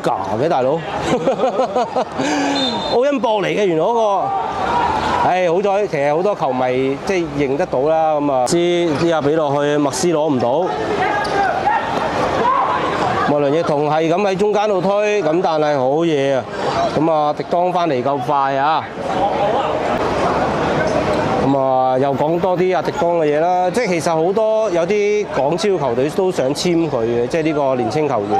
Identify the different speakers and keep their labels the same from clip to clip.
Speaker 1: 假嘅大佬，奧恩博嚟嘅原來嗰個。唉，好彩其實好多球迷即係認得到啦，咁啊，呢下俾落去，麥斯攞唔到。莫倫亦同係咁喺中間度推，咁但係好嘢啊！咁啊，迪當翻嚟夠快啊！咁啊，又講多啲阿迪當嘅嘢啦，即係其實好多有啲港超球隊都想簽佢嘅，即係呢個年青球員，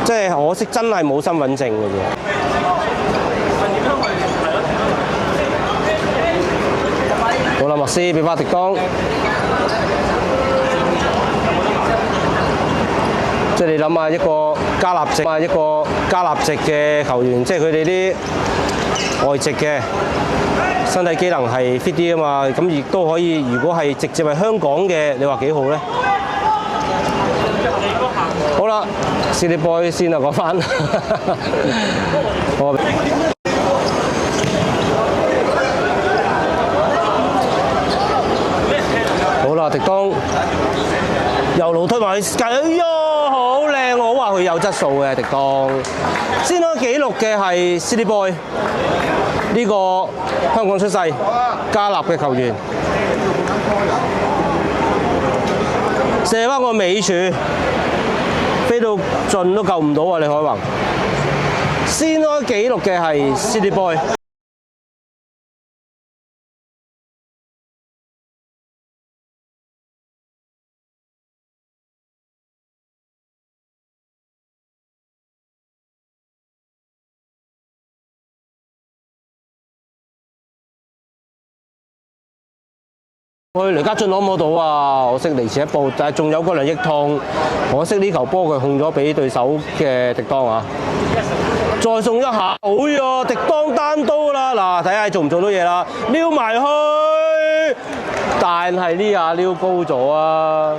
Speaker 1: 即係可惜真係冇身份證嘅啫。好啦，麥斯俾翻迪當。即係你諗下一個加納籍嘅球員，即係佢哋啲外籍嘅身體機能係 fit 啲啊嘛，咁亦都可以。如果係直接係香港嘅，你話幾好咧？好啦，City Boy 先啊，講翻。好啦，迪當右路推埋去，哎呀！好靚，我話佢有質素嘅迪當。先開紀錄嘅係 City Boy， 呢個香港出世加納嘅球員，射翻個尾柱，飛到盡都救唔到啊！李海宏。先開紀錄嘅係 City Boy。雷家俊攞唔攞到啊？可惜離前一步，但係仲有個梁益痛，可惜呢球波佢控咗俾對手嘅迪當啊！再送一下，哎呀，迪當單刀啦！嗱，睇下做唔做到嘢啦，撩埋去，但係呢下撩高咗啊！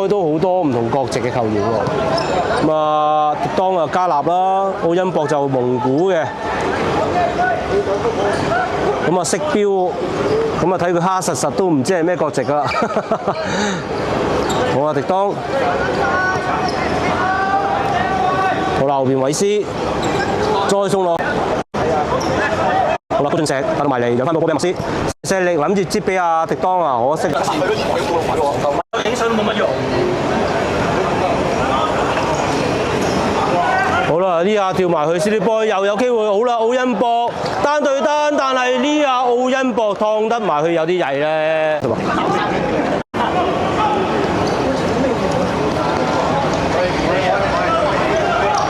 Speaker 1: 都好多唔同國籍嘅球員喎，咁啊，迪當啊加納啦，奧恩博就蒙古嘅。咁啊識標，咁啊睇佢蝦實實都唔知係咩國籍啦。好啊，迪當，好啦，後邊韋斯，再送落，好啦，高俊石打到埋嚟，讓翻到波俾麥斯，石力諗住接俾阿迪當啊，可惜。影相都冇乜用。好啦，呢下跳埋去 City Boy 又有機會，好啦，奧恩博單對單，但係呢下奧恩博燙得埋去有啲曳咧。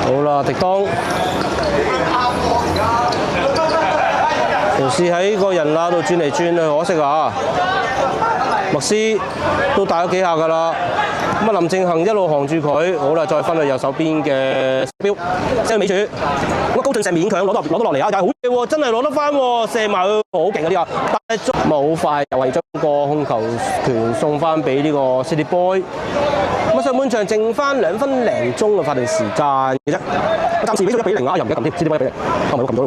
Speaker 1: 好啦，迪當，條試喺個人罅度轉嚟轉去，可惜啊！麥斯都帶咗幾下㗎啦。咁啊，林正恒一路扛住佢，好啦，再分去右手邊嘅標，即係尾柱。咁高俊石勉強攞到落嚟啊，但係好嘢喎，真係攞得翻喎，射埋去好勁嗰啲啊！但係咁好快又係將個控球權送翻俾呢個 City Boy。咁啊，上半場剩翻2分零鐘嘅法定時間嘅啫，暫時俾咗1-0啊，又唔記得撳添 ，City Boy 1-0，係咪都撳到？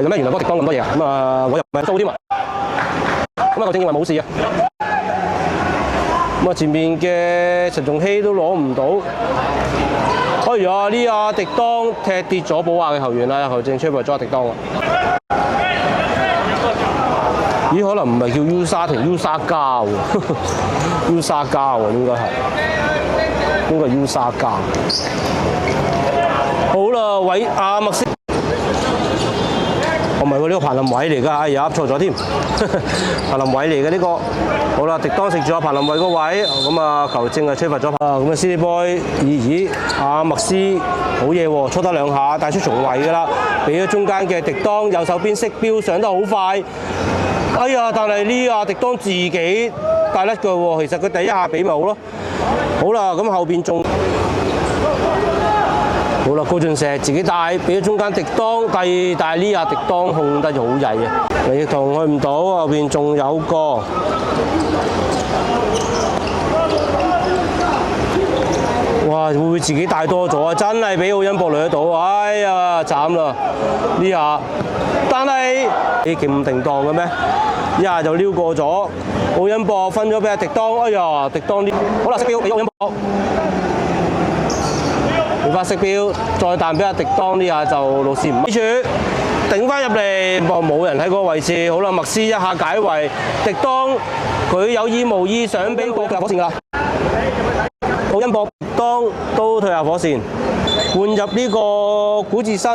Speaker 1: 係咩？原來嗰個迪當咁多嘢啊！咁啊，我又唔係騷添啊！咁啊，球證認為冇事啊！咁啊，前面嘅陳仲希都攞唔到。哎呀，呢下迪當踢跌咗保亞嘅球員啦，球證吹罰咗迪當啊！咦？可能唔係叫 U 沙同 U 沙加喎，U 沙加喎，應該係 U 沙加。好啦，阿麥斯。唔係喎，呢個彭林偉嚟㗎，哎呀，噏錯咗添，彭林偉嚟嘅呢個。好啦，迪當食住阿彭林偉個位，咁啊球證啊吹罰咗。咁啊 City Boy，咦，阿麥斯好嘢喎，搓得2下，帶出重位㗎啦，俾咗中間嘅迪當右手邊識標上得好快。哎呀，但係呢下迪當自己帶甩腳喎，其實佢第一下俾咪好咯。好啦，咁後邊仲。好啦，高俊石自己帶，俾咗中間迪當，但係呢下迪當控得好曳啊！李同去唔到，後邊仲有個。哇！會唔會自己帶多咗啊？真係俾奧恩博雷得到，哎呀，慘啦！呢下，但係你咁定當嘅咩？一下就撩過咗，奧恩博分咗俾阿迪當，哎呀，迪當呢？好啦，色標俾奧恩博，換翻色標，再彈俾阿迪當，呢下就路線唔住，頂翻入嚟，冇人喺嗰個位置，好啦，麥斯一下解圍，迪當佢有意無意想俾個火線㗎啦。奧恩博當都退下火線，換入呢個古治新。